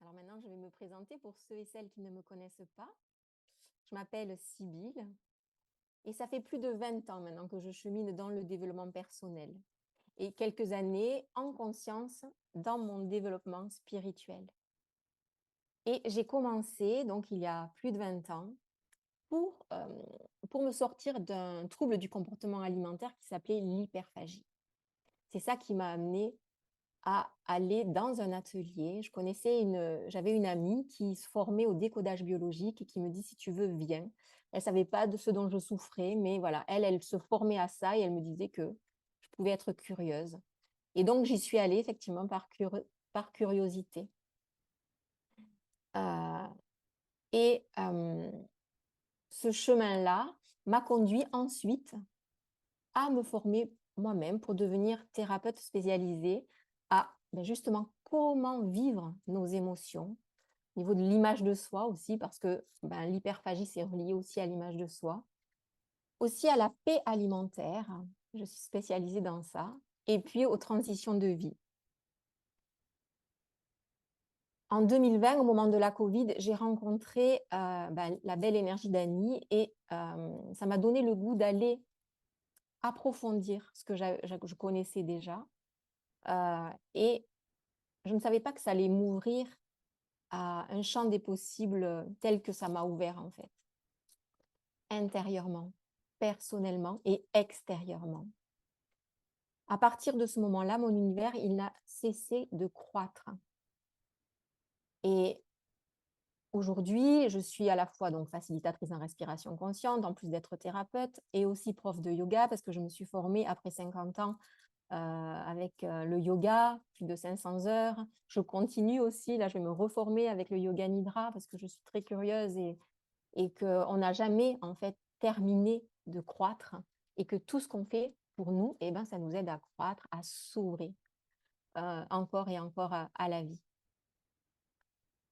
Alors maintenant, je vais me présenter pour ceux et celles qui ne me connaissent pas. Je m'appelle Sybille et ça fait plus de 20 ans maintenant que je chemine dans le développement personnel et quelques années en conscience dans mon développement spirituel. Et j'ai commencé, donc il y a plus de 20 ans, pour, euh, pour me sortir d'un trouble du comportement alimentaire qui s'appelait l'hyperphagie. C'est ça qui m'a amenée à aller dans un atelier. J'avais une amie qui se formait au décodage biologique et qui me dit: «Si tu veux, viens». Elle savait pas de ce dont je souffrais, mais voilà, elle se formait à ça et elle me disait que je pouvais être curieuse. Et donc j'y suis allée effectivement par curiosité. Heu ce chemin-là m'a conduit ensuite à me former moi-même pour devenir thérapeute spécialisée à, justement, comment vivre nos émotions, au niveau de l'image de soi aussi, parce que l'hyperphagie, c'est relié aussi à l'image de soi, aussi à la paix alimentaire, je suis spécialisée dans ça, et puis aux transitions de vie. En 2020, au moment de la Covid, j'ai rencontré la belle énergie d'Annie et ça m'a donné le goût d'aller approfondir ce que je connaissais déjà. Et je ne savais pas que ça allait m'ouvrir à un champ des possibles tel que ça m'a ouvert en fait, intérieurement, personnellement et extérieurement. À partir de ce moment-là, mon univers, il n'a cessé de croître. Et aujourd'hui, je suis à la fois donc facilitatrice en respiration consciente, en plus d'être thérapeute, et aussi prof de yoga parce que je me suis formée après 50 ans avec le yoga, plus de 500 heures. Je continue aussi, là je vais me reformer avec le yoga nidra parce que je suis très curieuse et qu'on n'a jamais en fait terminé de croître et que tout ce qu'on fait pour nous, ça nous aide à croître, à s'ouvrir encore et encore à la vie.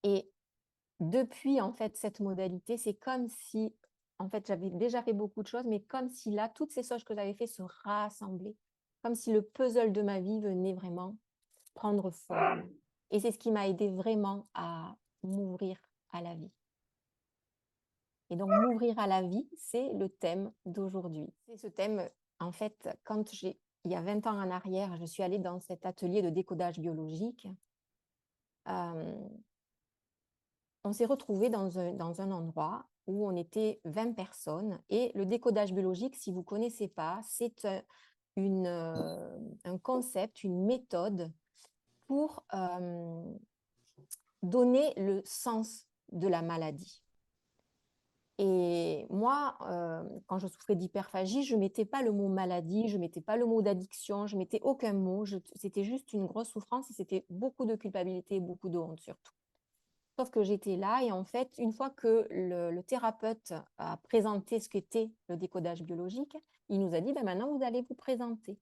Et depuis en fait cette modalité, c'est comme si en fait j'avais déjà fait beaucoup de choses, mais comme si là, toutes ces choses que j'avais fait se rassemblaient, comme si le puzzle de ma vie venait vraiment prendre forme. Et c'est ce qui m'a aidé vraiment à m'ouvrir à la vie. Et donc, m'ouvrir à la vie, c'est le thème d'aujourd'hui. C'est ce thème, en fait, il y a 20 ans en arrière, je suis allée dans cet atelier de décodage biologique. On s'est retrouvés dans un endroit où on était 20 personnes. Et le décodage biologique, si vous ne connaissez pas, c'est un concept, une méthode pour donner le sens de la maladie. Et moi, quand je souffrais d'hyperphagie, je ne mettais pas le mot maladie, je ne mettais pas le mot d'addiction, je ne mettais aucun mot. C'était juste une grosse souffrance et c'était beaucoup de culpabilité et beaucoup de honte surtout. Sauf que j'étais là et en fait, une fois que le thérapeute a présenté ce qu'était le décodage biologique, il nous a dit, maintenant, vous allez vous présenter.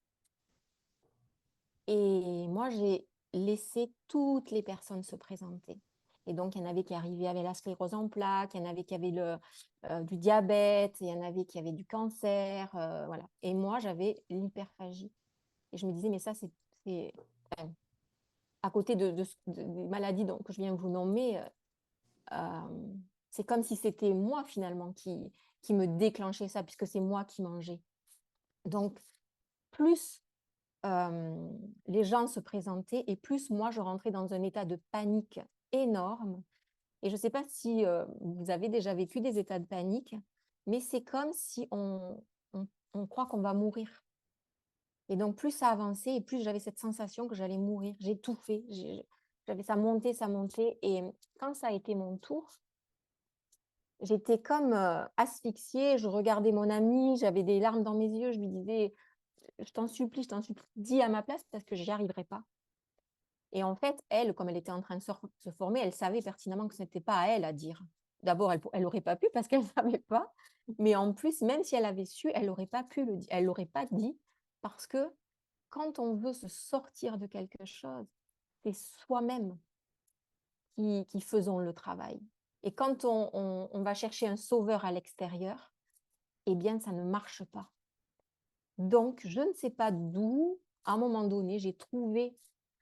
Et moi, j'ai laissé toutes les personnes se présenter. Et donc, il y en avait qui arrivaient avec la sclérose en plaques, il y en avait qui avaient du diabète, il y en avait qui avaient du cancer, voilà. Et moi, j'avais l'hyperphagie. Et je me disais, mais ça, enfin, à côté des maladies que je viens de vous nommer, c'est comme si c'était moi, finalement, qui me déclenchait ça, puisque c'est moi qui mangeais. Donc, plus les gens se présentaient et plus moi, je rentrais dans un état de panique énorme. Et je ne sais pas si vous avez déjà vécu des états de panique, mais c'est comme si on croit qu'on va mourir. Et donc, plus ça avançait et plus j'avais cette sensation que j'allais mourir. J'étouffais, ça montait, ça montait. Et quand ça a été mon tour, j'étais comme asphyxiée. Je regardais mon amie, j'avais des larmes dans mes yeux. Je lui disais, je t'en supplie, dis à ma place parce que j'y arriverai pas. Et en fait, elle, comme elle était en train de se former, elle savait pertinemment que ce n'était pas à elle à dire. D'abord, elle n'aurait pas pu parce qu'elle ne savait pas. Mais en plus, même si elle avait su, elle n'aurait pas pu le dire. Elle l'aurait pas dit parce que quand on veut se sortir de quelque chose, c'est soi-même qui faisons le travail. Et quand on va chercher un sauveur à l'extérieur, eh bien, ça ne marche pas. Donc, je ne sais pas d'où, à un moment donné, j'ai trouvé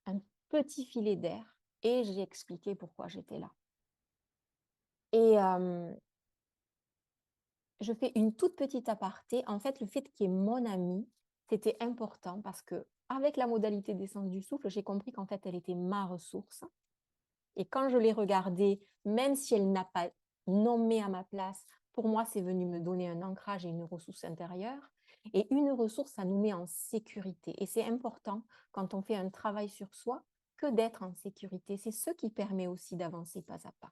un petit filet d'air et j'ai expliqué pourquoi j'étais là. Et je fais une toute petite aparté. En fait, le fait qu'il y ait mon amie, c'était important parce que avec la modalité d'essence du souffle, j'ai compris qu'en fait, elle était ma ressource. Et quand je l'ai regardée, même si elle n'a pas nommé à ma place, pour moi, c'est venu me donner un ancrage et une ressource intérieure. Et une ressource, ça nous met en sécurité. Et c'est important quand on fait un travail sur soi que d'être en sécurité. C'est ce qui permet aussi d'avancer pas à pas.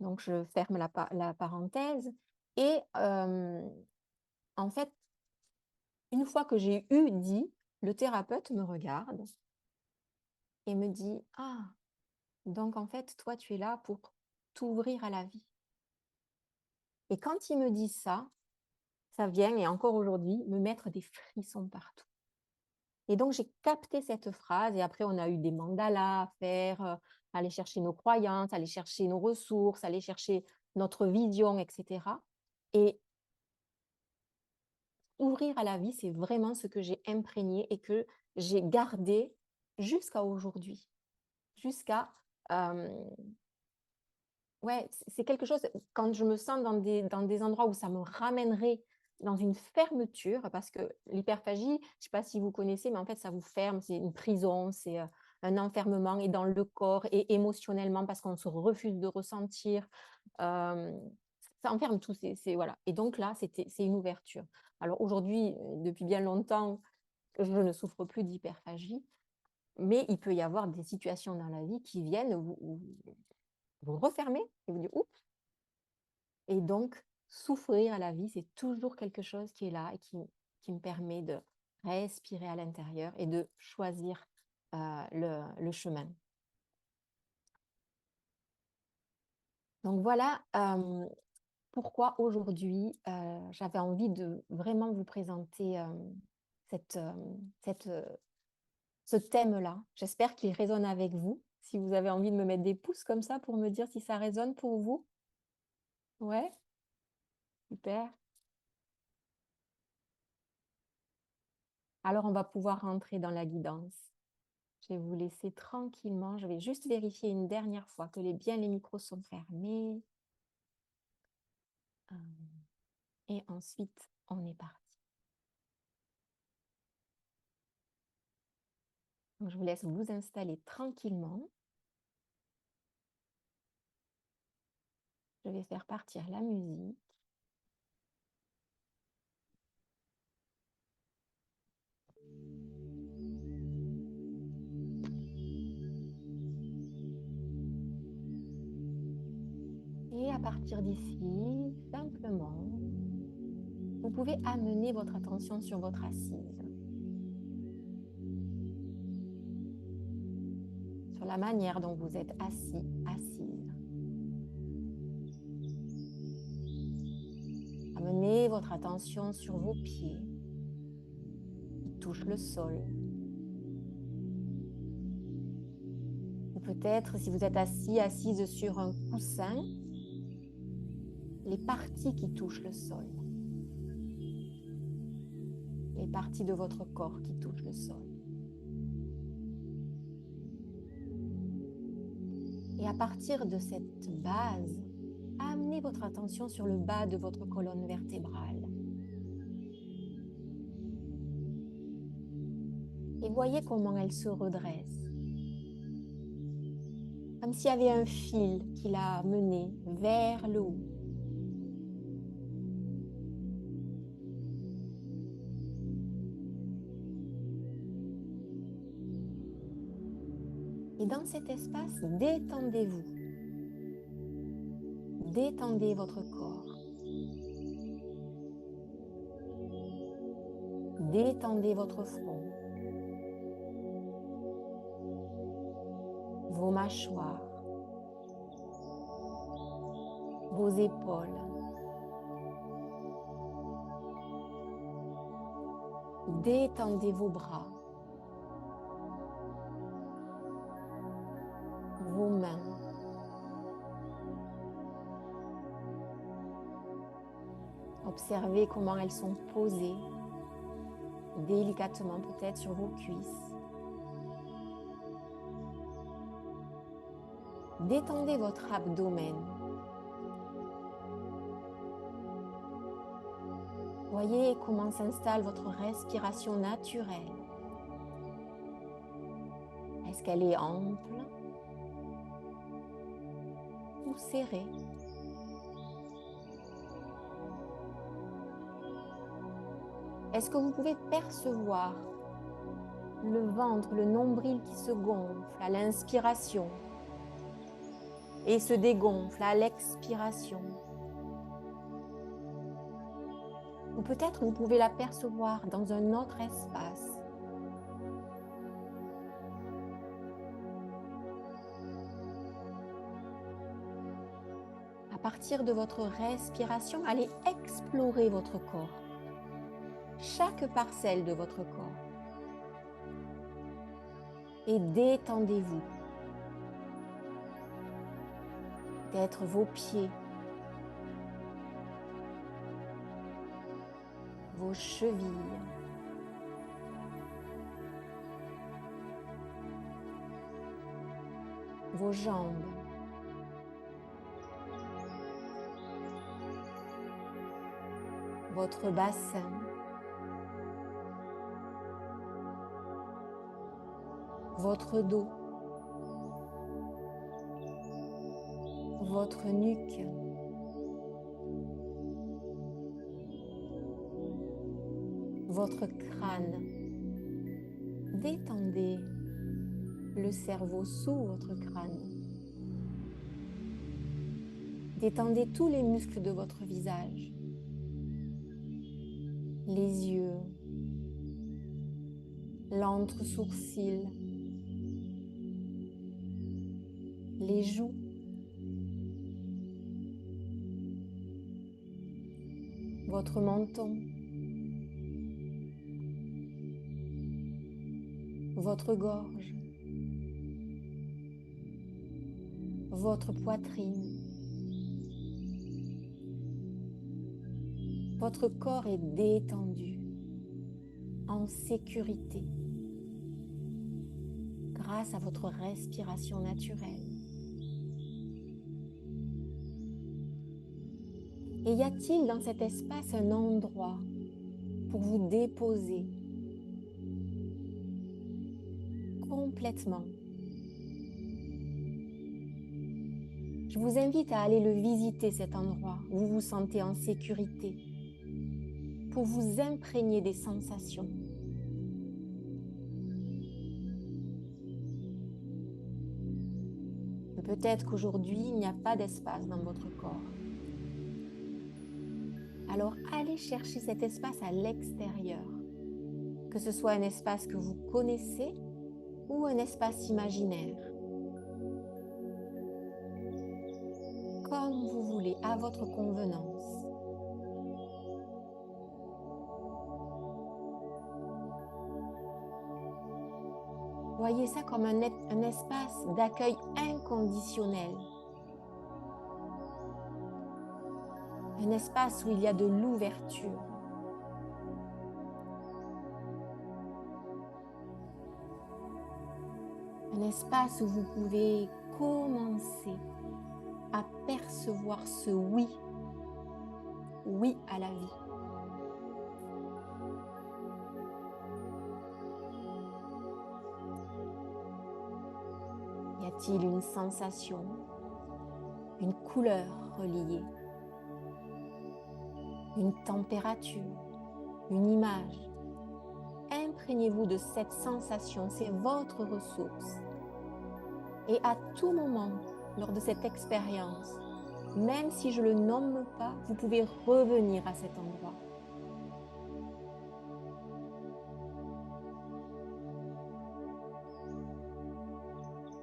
Donc, je ferme la parenthèse. Et en fait, une fois que j'ai eu dit, le thérapeute me regarde et me dit, ah, donc en fait, toi, tu es là pour t'ouvrir à la vie. Et quand il me dit ça, ça vient, et encore aujourd'hui, me mettre des frissons partout. Et donc, j'ai capté cette phrase, et après, on a eu des mandalas à faire, aller chercher nos croyances, aller chercher nos ressources, aller chercher notre vision, etc. Et ouvrir à la vie, c'est vraiment ce que j'ai imprégné et que j'ai gardé jusqu'à aujourd'hui. Jusqu'à... ouais, c'est quelque chose, quand je me sens dans des endroits où ça me ramènerait dans une fermeture, parce que l'hyperphagie, je ne sais pas si vous connaissez, mais en fait, ça vous ferme, c'est une prison, c'est un enfermement, et dans le corps, et émotionnellement, parce qu'on se refuse de ressentir. Euh, Ça enferme tout, voilà. Et donc là, c'est une ouverture. Alors aujourd'hui, depuis bien longtemps, je ne souffre plus d'hyperphagie, mais il peut y avoir des situations dans la vie qui viennent où vous refermez et vous dites, oups. Et donc, souffrir à la vie, c'est toujours quelque chose qui est là et qui me permet de respirer à l'intérieur et de choisir le chemin. Donc voilà pourquoi aujourd'hui, j'avais envie de vraiment vous présenter cette, euh, cette, euh, ce thème-là. J'espère qu'il résonne avec vous. Si vous avez envie de me mettre des pouces comme ça pour me dire si ça résonne pour vous. Ouais, super. Alors, on va pouvoir rentrer dans la guidance. Je vais vous laisser tranquillement. Je vais juste vérifier une dernière fois que bien les micros sont fermés. Et ensuite, on est parti. Donc, je vous laisse vous installer tranquillement. Je vais faire partir la musique. Et à partir d'ici, simplement, vous pouvez amener votre attention sur votre assise. Sur la manière dont vous êtes assis, assise. Amenez votre attention sur vos pieds qui touchent le sol. Ou peut-être, si vous êtes assis, assise sur un coussin, les parties qui touchent le sol. Les parties de votre corps qui touchent le sol. Et à partir de cette base, amenez votre attention sur le bas de votre colonne vertébrale. Et voyez comment elle se redresse. Comme s'il y avait un fil qui l'a mené vers le haut. Et dans cet espace, détendez-vous. Détendez votre corps. Détendez votre front. Vos mâchoires. Vos épaules. Détendez vos bras. Vos mains. Observez comment elles sont posées, délicatement peut-être sur vos cuisses. Détendez votre abdomen. Voyez comment s'installe votre respiration naturelle. Est-ce qu'elle est ample ou serrée? Est-ce que vous pouvez percevoir le ventre, le nombril qui se gonfle à l'inspiration et se dégonfle à l'expiration? Ou peut-être vous pouvez l'apercevoir dans un autre espace. À partir de votre respiration, allez explorer votre corps, chaque parcelle de votre corps. Et détendez-vous. Peut-être vos pieds, vos chevilles, vos jambes, votre bassin, votre dos, votre nuque, votre crâne. Détendez le cerveau sous votre crâne. Détendez tous les muscles de votre visage, les yeux, l'entre-sourcil, les joues, votre menton, votre gorge, votre poitrine. Votre corps est détendu, en sécurité, grâce à votre respiration naturelle. Et y a-t-il dans cet espace un endroit pour vous déposer complètement? Je vous invite à aller le visiter, cet endroit où vous vous sentez en sécurité, pour vous imprégner des sensations. Peut-être qu'aujourd'hui, il n'y a pas d'espace dans votre corps. Alors, allez chercher cet espace à l'extérieur, que ce soit un espace que vous connaissez ou un espace imaginaire. Comme vous voulez, à votre convenance. Voyez ça comme un espace d'accueil inconditionnel. Un espace où il y a de l'ouverture. Un espace où vous pouvez commencer à percevoir ce oui. Oui à la vie. Y a-t-il une sensation, une couleur reliée, une température, une image? Imprégnez-vous de cette sensation, c'est votre ressource. Et à tout moment, lors de cette expérience, même si je ne le nomme pas, vous pouvez revenir à cet endroit.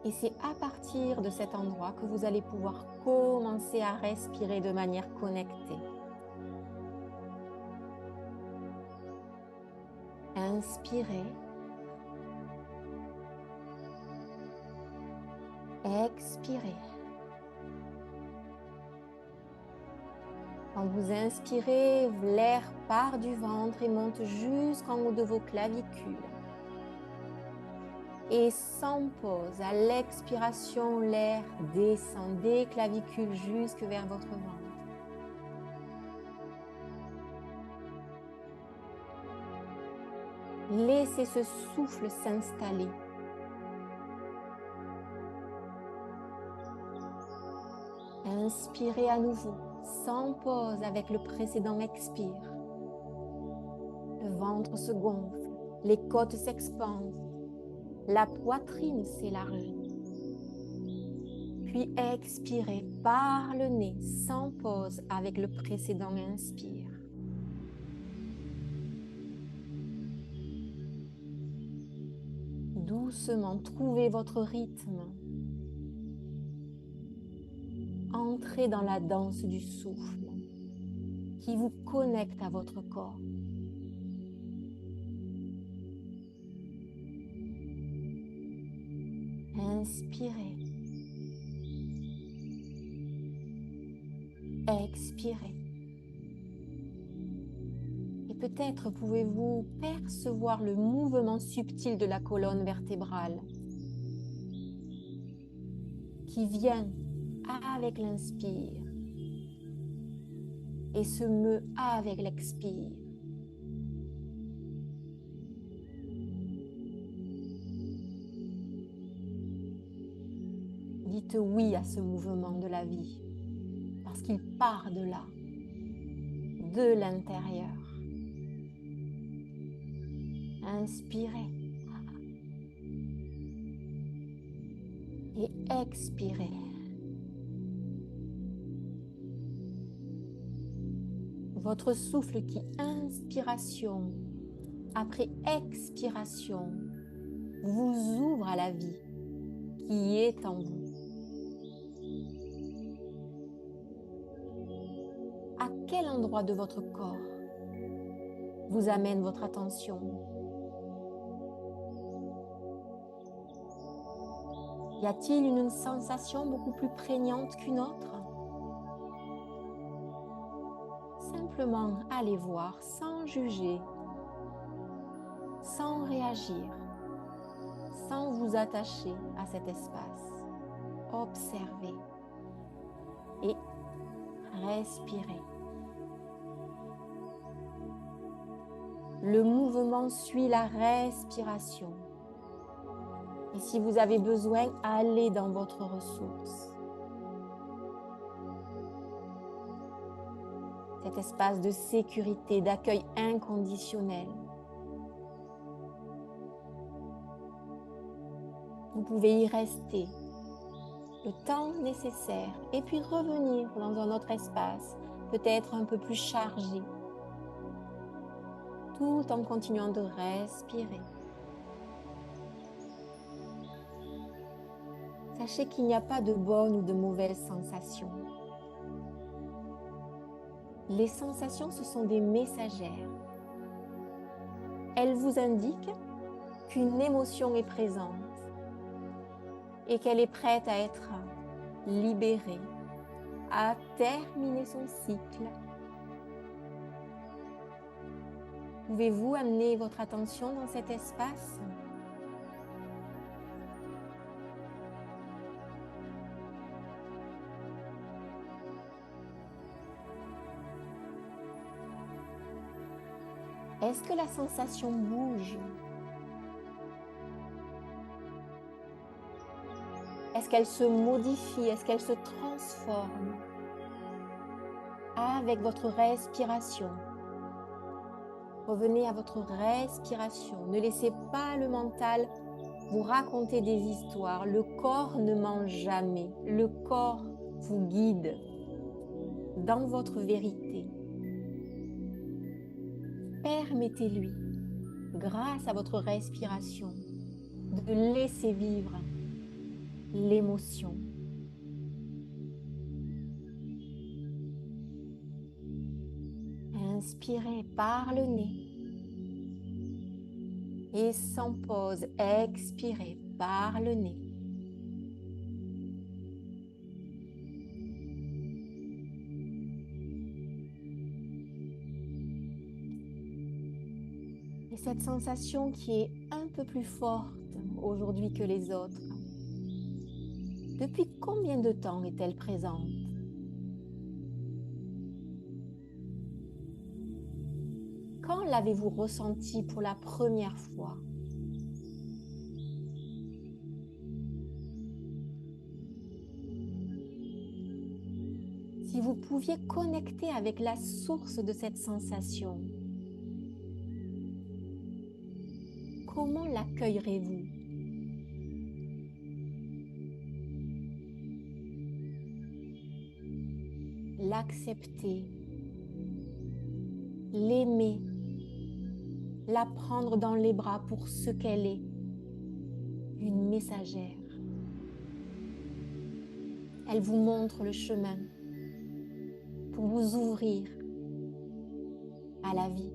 Et c'est à partir de cet endroit que vous allez pouvoir commencer à respirer de manière connectée. Inspirez. Expirez. Quand vous inspirez, l'air part du ventre et monte jusqu'en haut de vos clavicules. Et sans pause, à l'expiration, l'air descend des clavicules jusque vers votre ventre. Laissez ce souffle s'installer. Inspirez à nouveau, sans pause avec le précédent expire. Le ventre se gonfle, les côtes s'expandent, la poitrine s'élargit. Puis expirez par le nez, sans pause avec le précédent inspire. Doucement, trouvez votre rythme. Entrez dans la danse du souffle qui vous connecte à votre corps. Inspirez. Expirez. Et peut-être pouvez-vous percevoir le mouvement subtil de la colonne vertébrale qui vient avec l'inspire et se meut avec l'expire. Dites oui à ce mouvement de la vie parce qu'il part de là, de l'intérieur. Inspirez et expirez. Votre souffle qui, inspiration après expiration, vous ouvre à la vie qui est en vous. À quel endroit de votre corps vous amène votre attention? Y a-t-il une sensation beaucoup plus prégnante qu'une autre? Simplement allez voir sans juger, sans réagir, sans vous attacher à cet espace. Observez et respirez. Le mouvement suit la respiration. Et si vous avez besoin, allez dans votre ressource. Cet espace de sécurité, d'accueil inconditionnel. Vous pouvez y rester le temps nécessaire et puis revenir dans un autre espace, peut-être un peu plus chargé, tout en continuant de respirer. Sachez qu'il n'y a pas de bonnes ou de mauvaises sensations. Les sensations, ce sont des messagères. Elles vous indiquent qu'une émotion est présente et qu'elle est prête à être libérée, à terminer son cycle. Pouvez-vous amener votre attention dans cet espace ? Est-ce que la sensation bouge? Est-ce qu'elle se modifie? Est-ce qu'elle se transforme avec votre respiration? Revenez à votre respiration. Ne laissez pas le mental vous raconter des histoires. Le corps ne ment jamais. Le corps vous guide dans votre vérité. Permettez-lui, grâce à votre respiration, de laisser vivre l'émotion. Inspirez par le nez et sans pause, expirez par le nez. Et cette sensation qui est un peu plus forte aujourd'hui que les autres? Depuis combien de temps est-elle présente? Quand l'avez-vous ressentie pour la première fois? Si vous pouviez connecter avec la source de cette sensation, comment l'accueillerez-vous? L'accepter, l'aimer, la prendre dans les bras pour ce qu'elle est, une messagère. Elle vous montre le chemin pour vous ouvrir à la vie.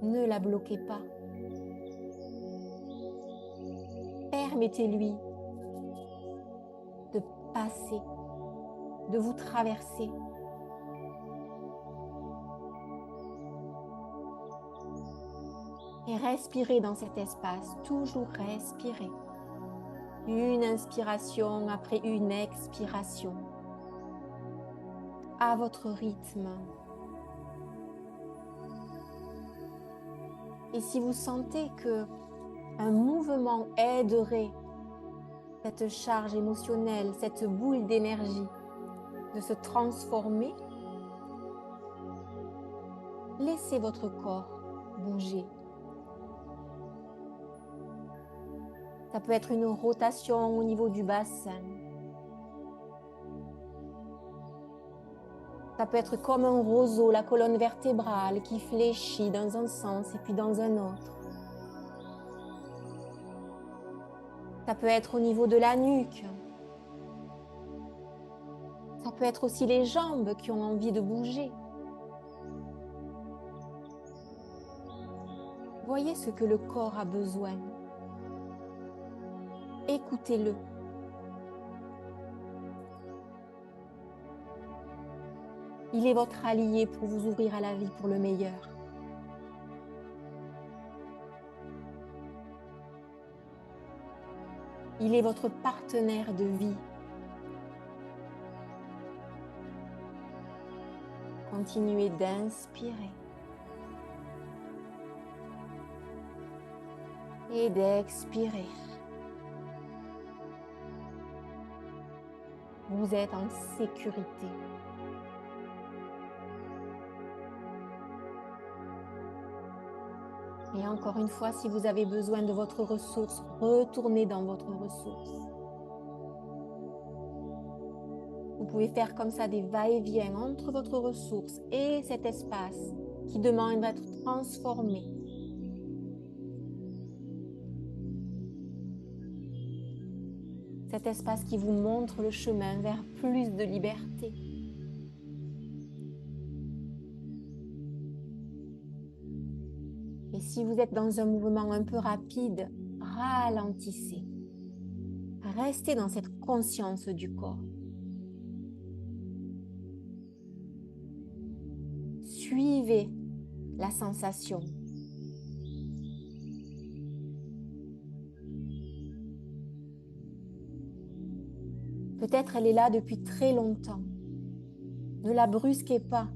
Ne la bloquez pas. Permettez-lui de passer, de vous traverser. Et respirez dans cet espace, toujours respirez. Une inspiration après une expiration, à votre rythme. Et si vous sentez que un mouvement aiderait cette charge émotionnelle, cette boule d'énergie de se transformer, laissez votre corps bouger. Ça peut être une rotation au niveau du bassin. Ça peut être comme un roseau, la colonne vertébrale qui fléchit dans un sens et puis dans un autre. Ça peut être au niveau de la nuque. Ça peut être aussi les jambes qui ont envie de bouger. Voyez ce que le corps a besoin. Écoutez-le. Il est votre allié pour vous ouvrir à la vie pour le meilleur. Il est votre partenaire de vie. Continuez d'inspirer et d'expirer. Vous êtes en sécurité. Et encore une fois, si vous avez besoin de votre ressource, retournez dans votre ressource. Vous pouvez faire comme ça des va-et-vient entre votre ressource et cet espace qui demande d'être transformé. Cet espace qui vous montre le chemin vers plus de liberté. Et si vous êtes dans un mouvement un peu rapide, ralentissez. Restez dans cette conscience du corps. Suivez la sensation. Peut-être elle est là depuis très longtemps. Ne la brusquez pas.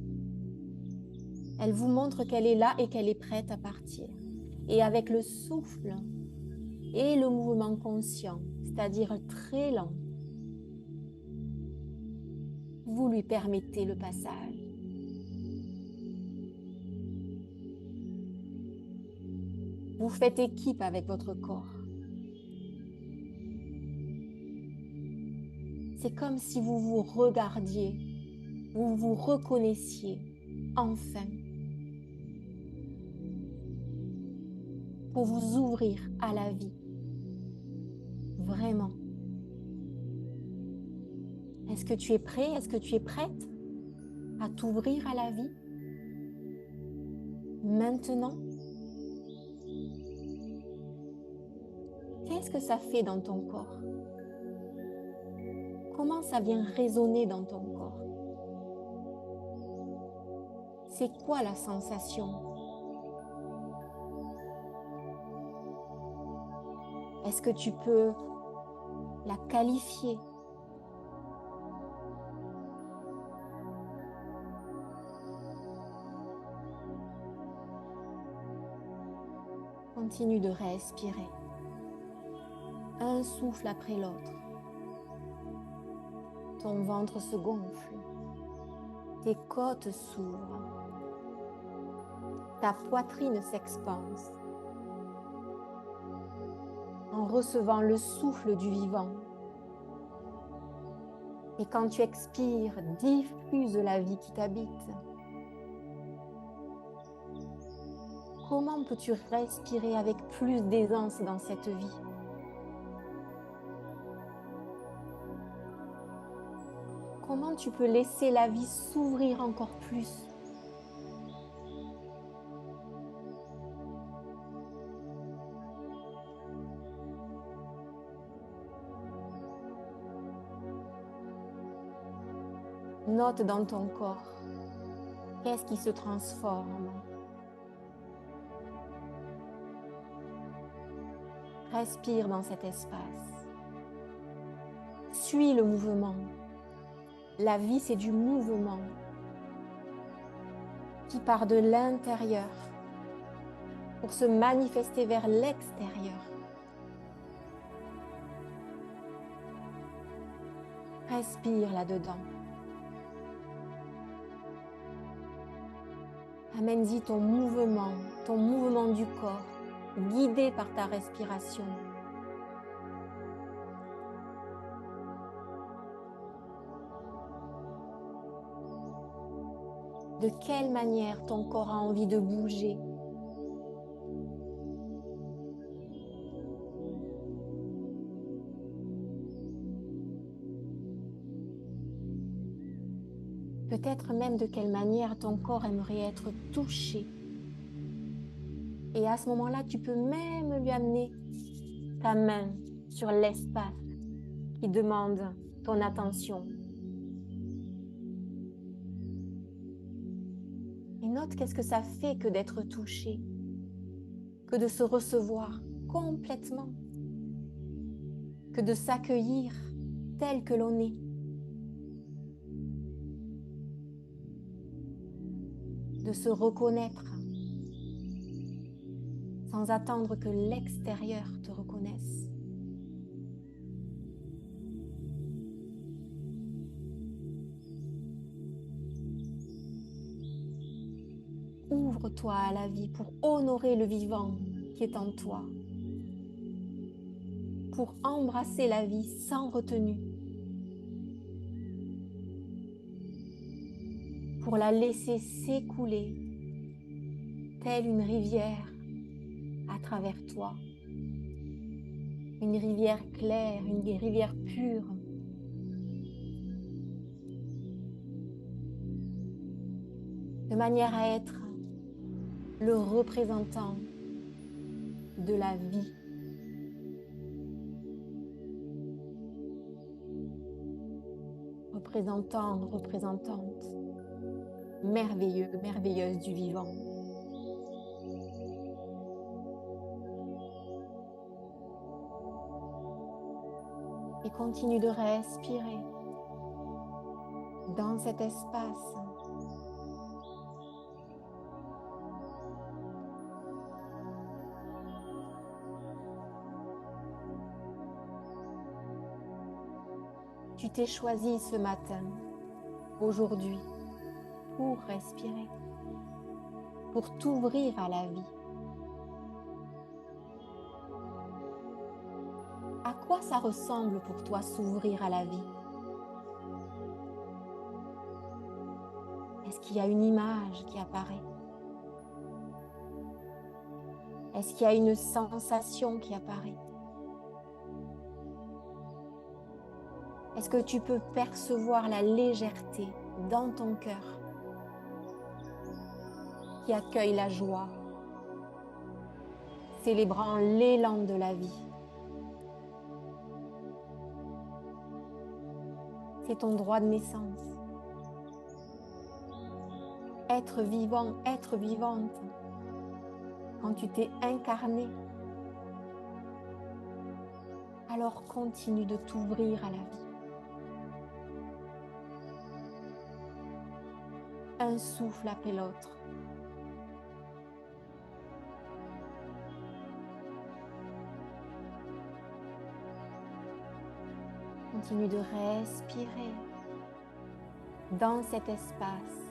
Elle vous montre qu'elle est là et qu'elle est prête à partir. Et avec le souffle et le mouvement conscient, c'est-à-dire très lent, vous lui permettez le passage. Vous faites équipe avec votre corps. C'est comme si vous vous regardiez, vous vous reconnaissiez enfin pour vous ouvrir à la vie. Vraiment. Est-ce que tu es prêt? Est-ce que tu es prête à t'ouvrir à la vie? Maintenant? Qu'est-ce que ça fait dans ton corps? Comment ça vient résonner dans ton corps? C'est quoi la sensation? Est-ce que tu peux la qualifier? Continue de respirer. Un souffle après l'autre. Ton ventre se gonfle. Tes côtes s'ouvrent. Ta poitrine s'expanse en recevant le souffle du vivant. Et quand tu expires, diffuse la vie qui t'habite. Comment peux-tu respirer avec plus d'aisance dans cette vie? Comment tu peux laisser la vie s'ouvrir encore plus? Note dans ton corps, qu'est-ce qui se transforme? Respire dans cet espace. Suis le mouvement. La vie, c'est du mouvement qui part de l'intérieur pour se manifester vers l'extérieur. Respire là-dedans. Amène-y ton mouvement du corps, guidé par ta respiration. De quelle manière ton corps a envie de bouger? Peut-être même de quelle manière ton corps aimerait être touché. Et à ce moment-là, tu peux même lui amener ta main sur l'espace qui demande ton attention. Et note qu'est-ce que ça fait que d'être touché, que de se recevoir complètement, que de s'accueillir tel que l'on est. De se reconnaître sans attendre que l'extérieur te reconnaisse. Ouvre-toi à la vie pour honorer le vivant qui est en toi, pour embrasser la vie sans retenue, pour la laisser s'écouler telle une rivière à travers toi, une rivière claire, une rivière pure. De manière à être le représentant de la vie. Représentant, représentante, merveilleux, merveilleuse du vivant. Et continue de respirer dans cet espace. Tu t'es choisi ce matin, aujourd'hui, pour respirer, pour t'ouvrir à la vie. À quoi ça ressemble pour toi s'ouvrir à la vie? Est-ce qu'il y a une image qui apparaît? Est-ce qu'il y a une sensation qui apparaît? Est-ce que tu peux percevoir la légèreté dans ton cœur qui accueille la joie, célébrant l'élan de la vie? C'est ton droit de naissance. Être vivant, être vivante, quand tu t'es incarné, alors continue de t'ouvrir à la vie. Un souffle après l'autre. Continue de respirer dans cet espace.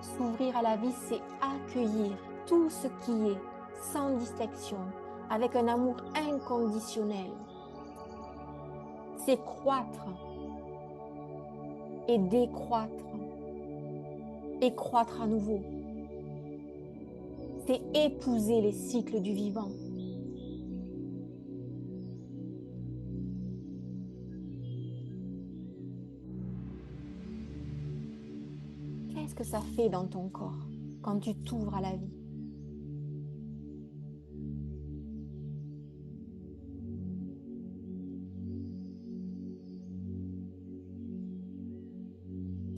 S'ouvrir à la vie, c'est accueillir tout ce qui est, sans distinction, avec un amour inconditionnel. C'est croître et décroître et croître à nouveau. C'est épouser les cycles du vivant. Qu'est-ce que ça fait dans ton corps quand tu t'ouvres à la vie?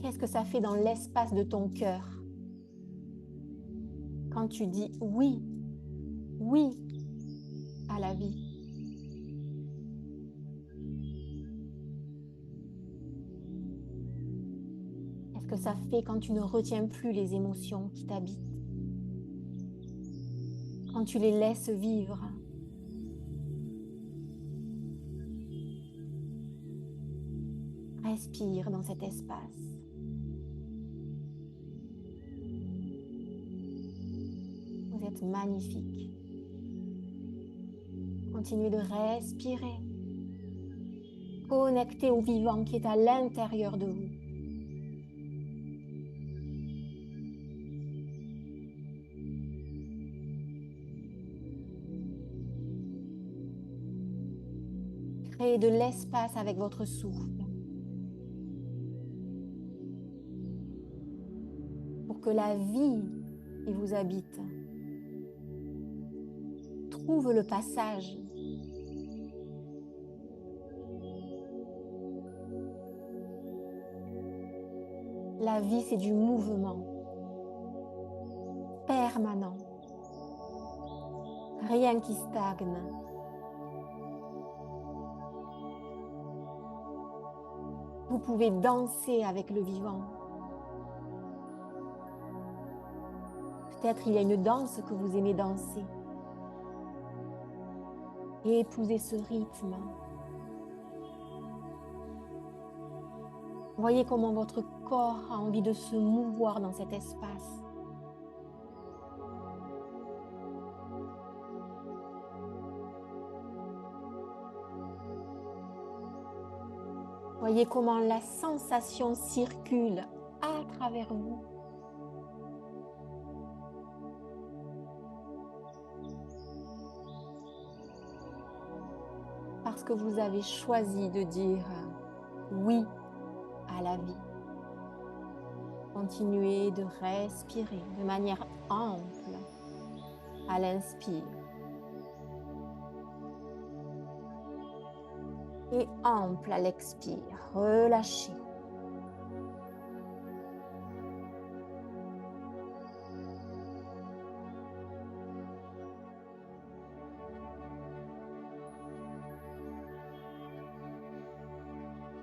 Qu'est-ce que ça fait dans l'espace de ton cœur quand tu dis oui, oui à la vie? Qu'est-ce que ça fait quand tu ne retiens plus les émotions qui t'habitent? Quand tu les laisses vivre? Respire dans cet espace. Vous êtes magnifique. Continuez de respirer. Connectez au vivant qui est à l'intérieur de vous. Créez de l'espace avec votre souffle pour que la vie qui vous habite trouve le passage. La vie, c'est du mouvement permanent. Rien qui stagne. Vous pouvez danser avec le vivant. Peut-être il y a une danse que vous aimez danser. Et épousez ce rythme. Voyez comment votre corps a envie de se mouvoir dans cet espace. Voyez comment la sensation circule à travers vous. Parce que vous avez choisi de dire oui à la vie. Continuez de respirer de manière ample à l'inspire et ample à l'expire. Relâchez.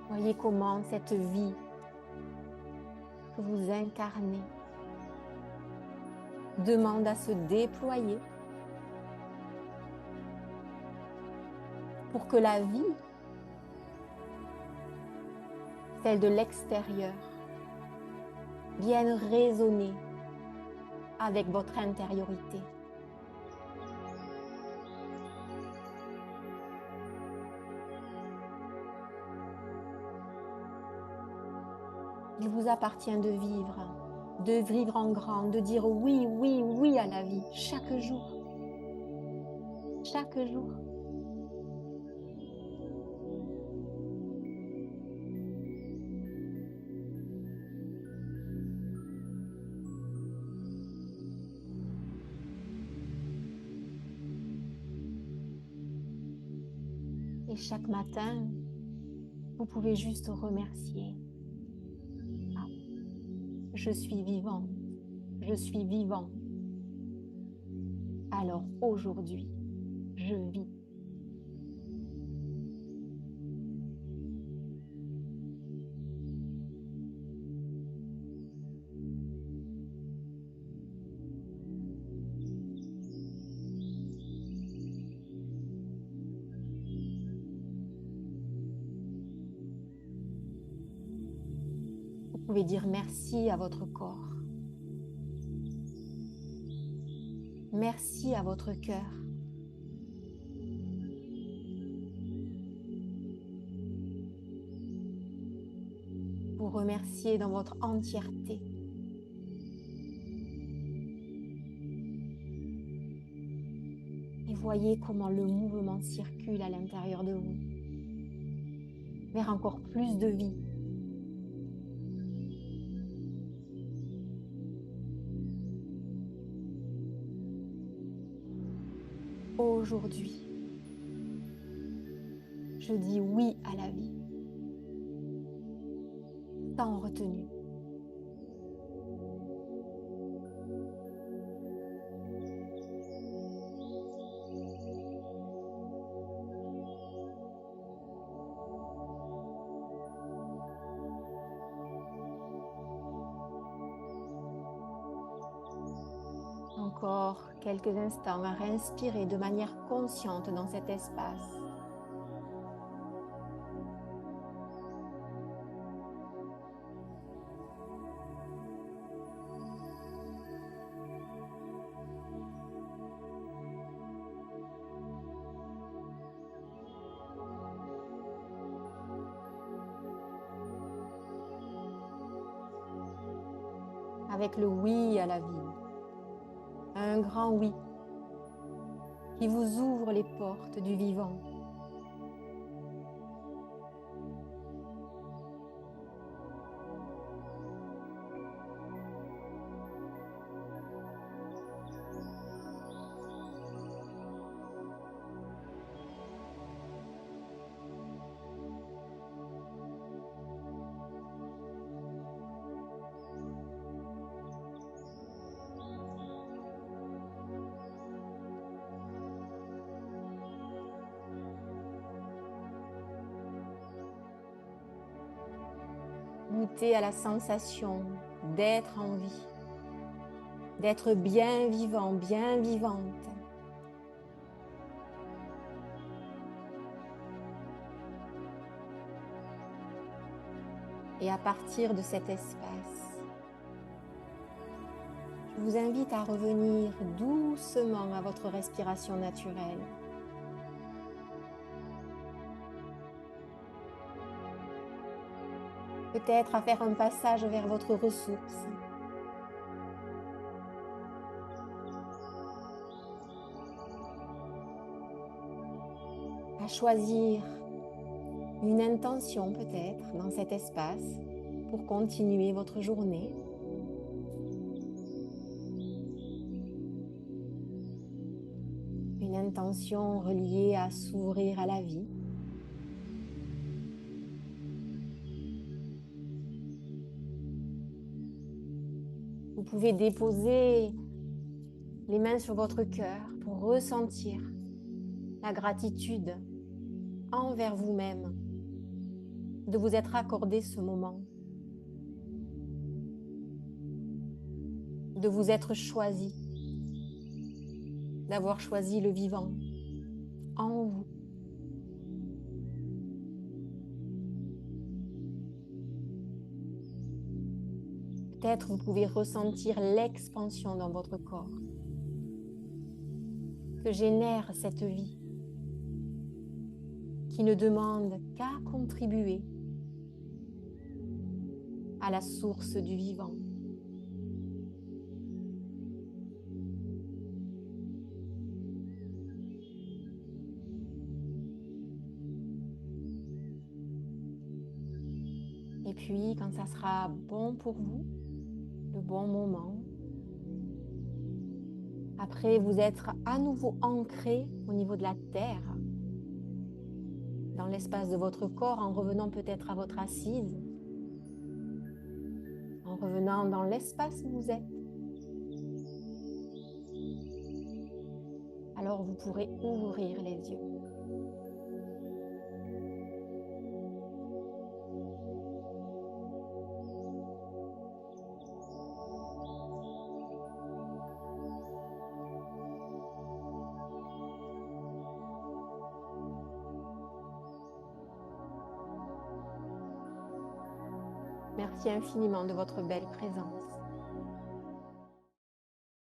Voyez comment cette vie que vous incarnez demande à se déployer pour que la vie, celle de l'extérieur, vienne résonner avec votre intériorité. Il vous appartient de vivre en grand, de dire oui, oui, oui à la vie, chaque jour. Chaque jour. Et chaque matin, vous pouvez juste remercier. je suis vivante, je suis vivant. Alors aujourd'hui, je vis. Vous pouvez dire merci à votre corps. Merci à votre cœur. Vous remerciez dans votre entièreté. Et voyez comment le mouvement circule à l'intérieur de vous, vers encore plus de vie. Aujourd'hui, je dis oui à la vie, sans retenue. Encore quelques instants à respirer de manière consciente dans cet espace. Avec le oui à la vie, un grand oui qui vous ouvre les portes du vivant. Goûtez à la sensation d'être en vie, d'être bien vivant, bien vivante. Et à partir de cet espace, je vous invite à revenir doucement à votre respiration naturelle. Peut-être à faire un passage vers votre ressource. À choisir une intention peut-être dans cet espace pour continuer votre journée. Une intention reliée à s'ouvrir à la vie. Vous pouvez déposer les mains sur votre cœur pour ressentir la gratitude envers vous-même de vous être accordé ce moment, de vous être choisi, d'avoir choisi le vivant en vous. Peut-être vous pouvez ressentir l'expansion dans votre corps que génère cette vie qui ne demande qu'à contribuer à la source du vivant. Et puis, quand ça sera bon pour vous, le bon moment, après vous être à nouveau ancré au niveau de la terre, dans l'espace de votre corps, en revenant peut-être à votre assise, en revenant dans l'espace où vous êtes. Alors vous pourrez ouvrir les yeux. Merci infiniment de votre belle présence.